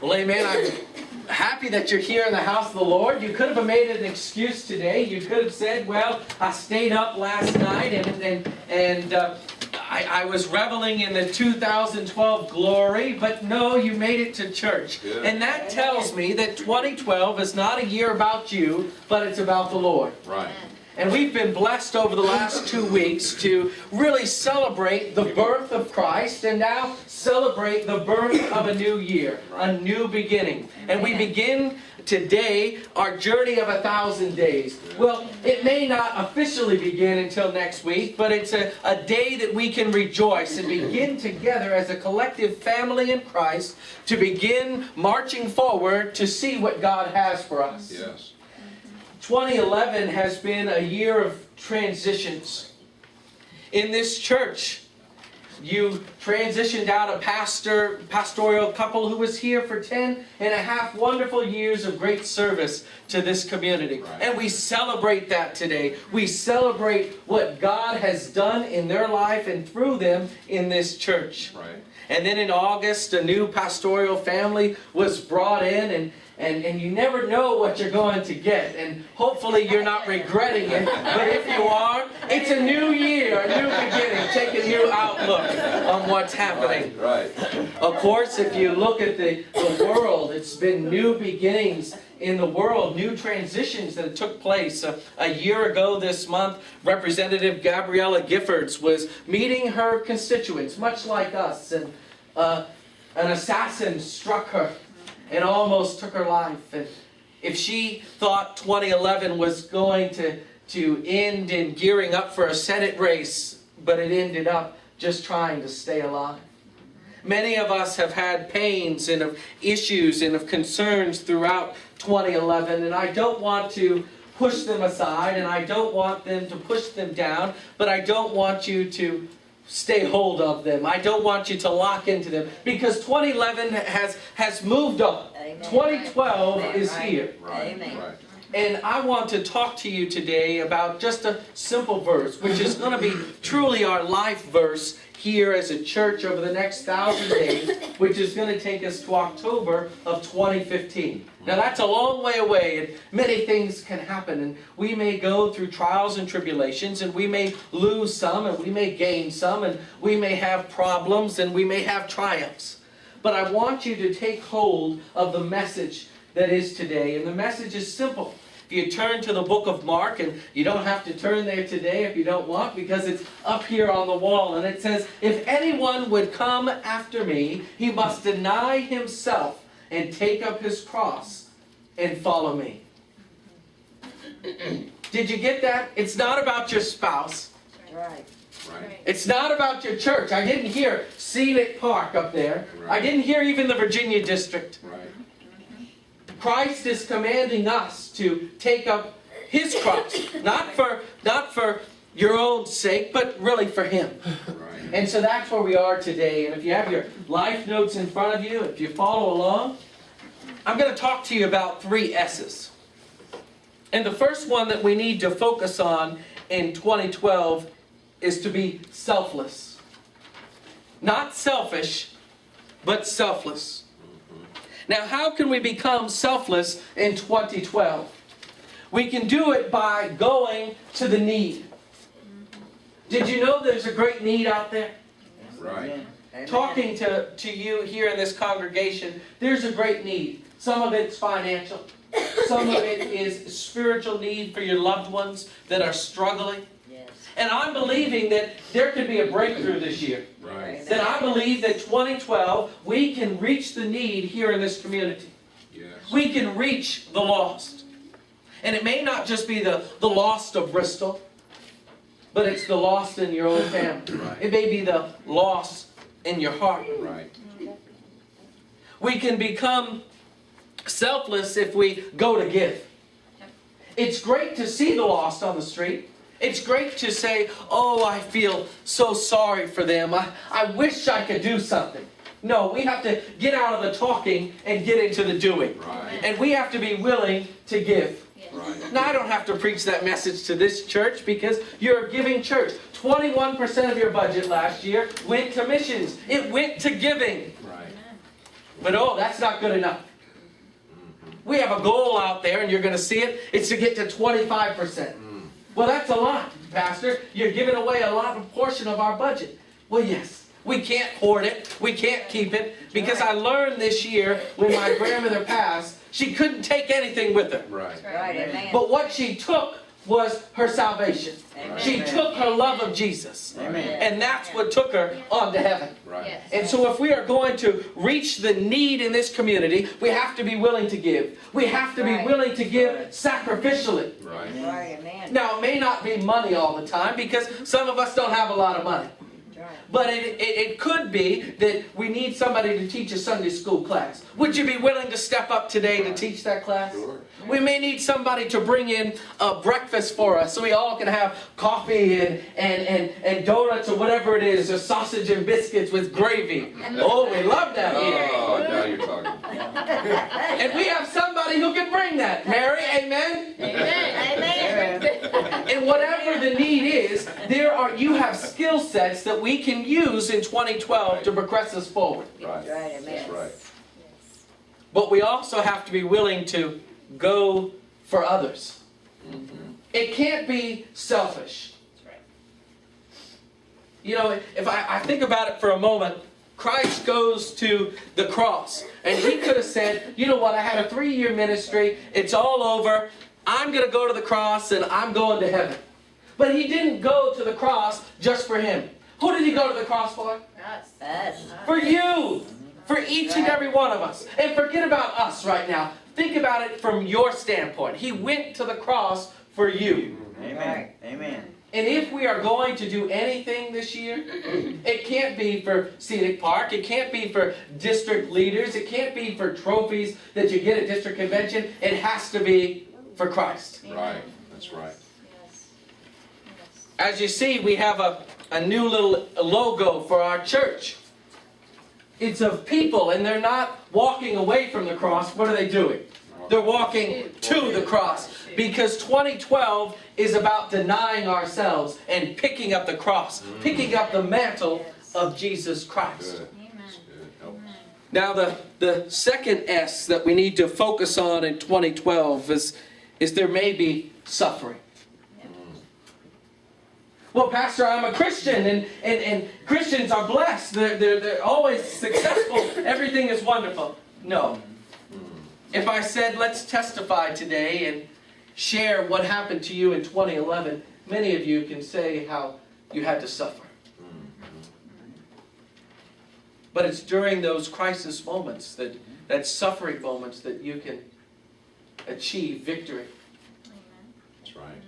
Well, amen. I'm happy that you're here in the house of the Lord. You could have made an excuse today. You could have said, well, I stayed up last night and I was reveling in the 2012 glory, but no, you made it to church. Yeah. And that tells me that 2012 is not a year about you, but it's about the Lord. Right. And we've been blessed over the last 2 weeks to really celebrate the birth of Christ and now celebrate the birth of a new year, a new beginning. And we begin today our journey of 1,000 days. Well, it may not officially begin until next week, but it's a day that we can rejoice and begin together as a collective family in Christ to begin marching forward to see what God has for us. Yes. 2011 has been a year of transitions. In this church, you transitioned out a pastoral couple who was here for 10.5 wonderful years of great service to this community. Right. And we celebrate that today. We celebrate what God has done in their life and through them in this church. Right. And then in August, a new pastoral family was brought in, and you never know what you're going to get. And hopefully you're not regretting it. But if you are, it's a new year, a new beginning. Take a new outlook on what's happening. Right. Of course, if you look at the world, it's been new beginnings in the world, new transitions that took place. A year ago this month, Representative Gabriella Giffords was meeting her constituents, much like us, and an assassin struck her and almost took her life. And if she thought 2011 was going to end in gearing up for a Senate race, but it ended up just trying to stay alive. Many of us have had pains and of issues and of concerns throughout 2011, and I don't want to push them aside, and I don't want them to push them down, but I don't want you to stay hold of them. I don't want you to lock into them, because 2011 has moved on. Amen. 2012 is Right. here. Right. Amen. Right. And I want to talk to you today about just a simple verse, which is going to be truly our life verse here as a church over the next 1,000 days, which is going to take us to October of 2015. Now that's a long way away, and many things can happen, and we may go through trials and tribulations, and we may lose some, and we may gain some, and we may have problems, and we may have triumphs. But I want you to take hold of the message that is today, and the message is simple. If you turn to the book of Mark, and you don't have to turn there today if you don't want, because it's up here on the wall, and it says, if anyone would come after me, he must deny himself and take up his cross and follow me. Did you get that? It's not about your spouse. Right. Right. It's not about your church. I didn't hear Scenic Park up there. I didn't hear even the Virginia district. Right. Christ is commanding us to take up His cross, not for your own sake, but really for Him. Right. And so that's where we are today. And if you have your life notes in front of you, if you follow along, I'm going to talk to you about 3 S's. And the first one that we need to focus on in 2012 is to be selfless. Not selfish, but selfless. Now, how can we become selfless in 2012? We can do it by going to the need. Did you know there's a great need out there? Right. Amen. Talking to you here in this congregation, there's a great need. Some of it's financial. Some of it is spiritual need for your loved ones that are struggling. Yes. And I'm believing that there could be a breakthrough this year. Right. That I believe that 2012, we can reach the need here in this community. Yes. We can reach the lost. And it may not just be the lost of Bristol, but it's the lost in your own family. Right. It may be the lost in your heart. Right. We can become selfless if we go to give. It's great to see the lost on the street. It's great to say, oh, I feel so sorry for them. I wish I could do something. No, we have to get out of the talking and get into the doing. Right. And we have to be willing to give. Right. Now, I don't have to preach that message to this church because you're a giving church. 21% of your budget last year went to missions. It went to giving. Right. But oh, that's not good enough. We have a goal out there, and you're going to see it. It's to get to 25%. Well, that's a lot, Pastor. You're giving away a lot of portion of our budget. Well, yes. We can't hoard it. We can't keep it. Because I learned this year when my grandmother passed, she couldn't take anything with her. Right. Right, amen. But what she took was her salvation. Amen. She took her love of Jesus. Amen. And that's what took her on to heaven. Right. Yes. And so if we are going to reach the need in this community, we have to be willing to give. We have to be Right. willing to give sacrificially. Right. Right, amen. Now, it may not be money all the time because some of us don't have a lot of money. Right. But it could be that we need somebody to teach a Sunday school class. Would you be willing to step up today to teach that class? Sure. We may need somebody to bring in a breakfast for us so we all can have coffee and donuts or whatever it is, or sausage and biscuits with gravy. Oh, we love that here. Oh, now you're talking. And we have somebody who can bring that. Mary, amen? Amen. And whatever the need is, you have skill sets that we can use in 2012 to progress us forward. Right. Right, amen. That's right. But we also have to be willing to go for others. It can't be selfish. You know, if I think about it for a moment, Christ goes to the cross. And he could have said, you know what, I had a 3-year ministry. It's all over. I'm going to go to the cross and I'm going to heaven. But he didn't go to the cross just for him. Who did he go to the cross for? Us. For you. For each and every one of us. And forget about us right now. Think about it from your standpoint. He went to the cross for you. Amen. Amen. And if we are going to do anything this year, it can't be for Scenic Park. It can't be for district leaders. It can't be for trophies that you get at district convention. It has to be for Christ. Right. That's right. As you see, we have a new little logo for our church. It's of people, and they're not walking away from the cross. What are they doing? They're walking to the cross. Because 2012 is about denying ourselves and picking up the cross. Picking up the mantle of Jesus Christ. Good. That's good. Help. Now the second S that we need to focus on in 2012 is there may be suffering. Well, Pastor, I'm a Christian, and Christians are blessed. They're always successful. Everything is wonderful. No. If I said, let's testify today and share what happened to you in 2011, many of you can say how you had to suffer. But it's during those crisis moments, that suffering moments, that you can achieve victory. That's right.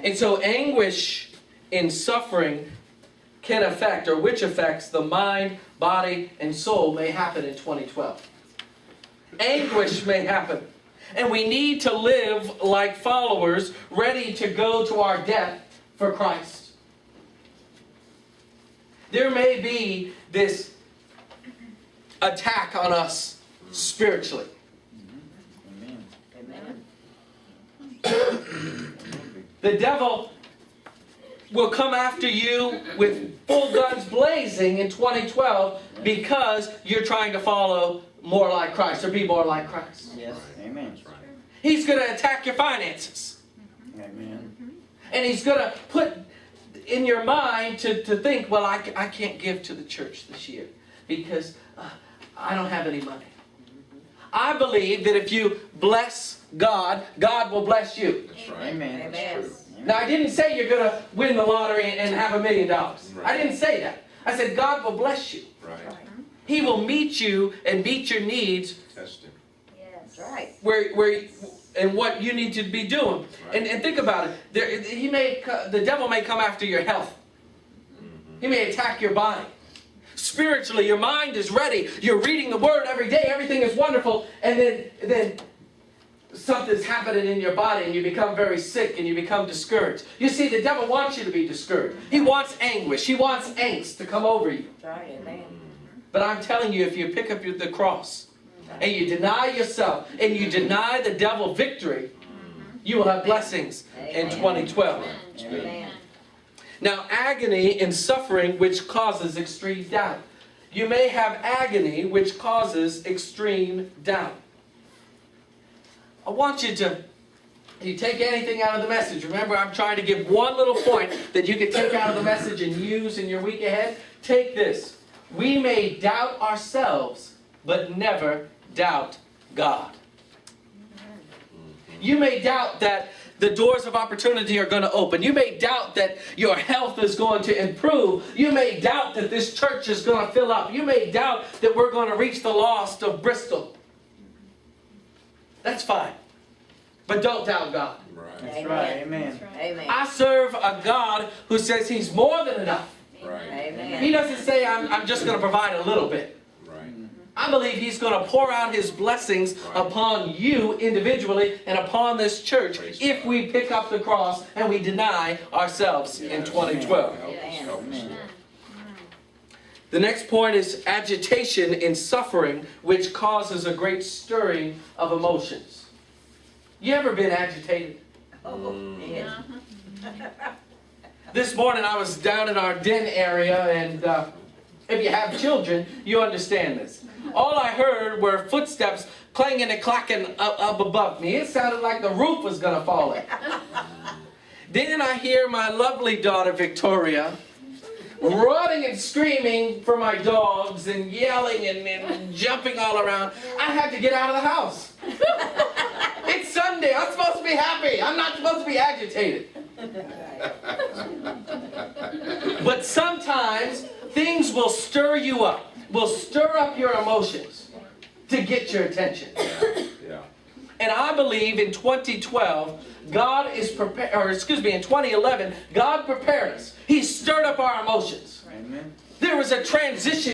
And so anguish in suffering can affect, or which affects, the mind, body, and soul may happen in 2012. Anguish may happen. And we need to live like followers, ready to go to our death for Christ. There may be this attack on us spiritually. Amen. The devil will come after you with full guns blazing in 2012 because you're trying to follow more like Christ, or be more like Christ. Yes. Amen. That's right. He's going to attack your finances. Amen. And he's going to put in your mind to think, well, I can't give to the church this year because I don't have any money. I believe that if you bless God, God will bless you. That's right. Amen. That's true. Now, I didn't say you're going to win the lottery and have $1 million. I Right. didn't say that. I said God will bless you. Right. He will meet you and meet your needs Test him. That's right. where and what you need to be doing. Right. And think about it. The devil may come after your health. He may attack your body. Spiritually, your mind is ready. You're reading the Word every day. Everything is wonderful. And then something's happening in your body and you become very sick and you become discouraged. You see, the devil wants you to be discouraged. He wants anguish. He wants angst to come over you. That's right. Amen. But I'm telling you, if you pick up the cross and you deny yourself and you deny the devil victory, you will have blessings in 2012. Amen. Now, agony and suffering which causes extreme doubt. You may have agony, which causes extreme doubt. I want you to, you take anything out of the message. Remember, I'm trying to give one little point that you can take out of the message and use in your week ahead. Take this. We may doubt ourselves, but never doubt God. You may doubt that the doors of opportunity are going to open. You may doubt that your health is going to improve. You may doubt that this church is going to fill up. You may doubt that we're going to reach the lost of Bristol. That's fine. But don't doubt God. Right. That's right. Amen. Amen. I serve a God who says He's more than enough. Right. Amen. He doesn't say, I'm just going to provide a little bit. Right. I believe He's going to pour out His blessings upon you individually and upon this church if we pick up the cross and we deny ourselves in 2012. Help us, help us. The next point is agitation in suffering, which causes a great stirring of emotions. You ever been agitated? Oh, yes. This morning I was down in our den area, and if you have children, you understand this. All I heard were footsteps clanging and clacking up above me. It sounded like the roof was going to fall in. Then I hear my lovely daughter Victoria running and screaming for my dogs and yelling and jumping all around. I had to get out of the house. It's Sunday. I'm supposed to be happy. I'm not supposed to be agitated. But sometimes things will stir you up, will stir up your emotions to get your attention. Yeah. And I believe in 2012, God is prepared, or excuse me, in 2011, God prepared us. He stirred up our emotions. Amen. There was a transition